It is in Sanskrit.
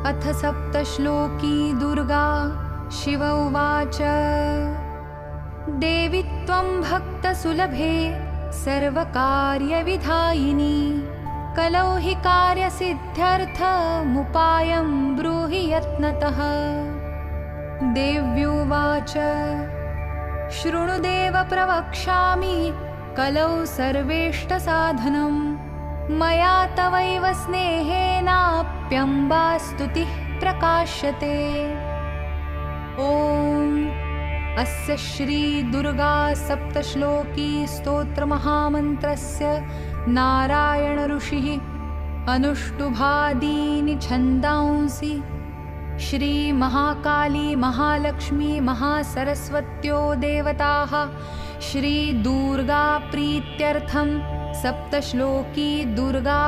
अथ सप्तश्लोकी दुर्गा। शिव उवाच देवी त्वं भक्तसुलभे सर्वकार्यविधायिनी कलौ हि कार्यसिद्ध्यर्थमुपायं ब्रूहि यत्नतः। देव्युवाच शृणुदेव प्रवक्ष्यामि कलौ सर्वेष्टसाधनं मया तवैव स्नेहेनाप्यम्बा स्तुतिः प्रकाश्यते। ॐ अस्य श्री दुर्गा सप्तश्लोकी स्तोत्रमहामन्त्रस्य नारायण ऋषिः अनुष्टुभादीनि छन्दांसि श्री महाकाली महालक्ष्मी महासरस्वत्यो देवताः श्री दुर्गा प्रीत्यर्थं सप्तश्लोकी दुर्गा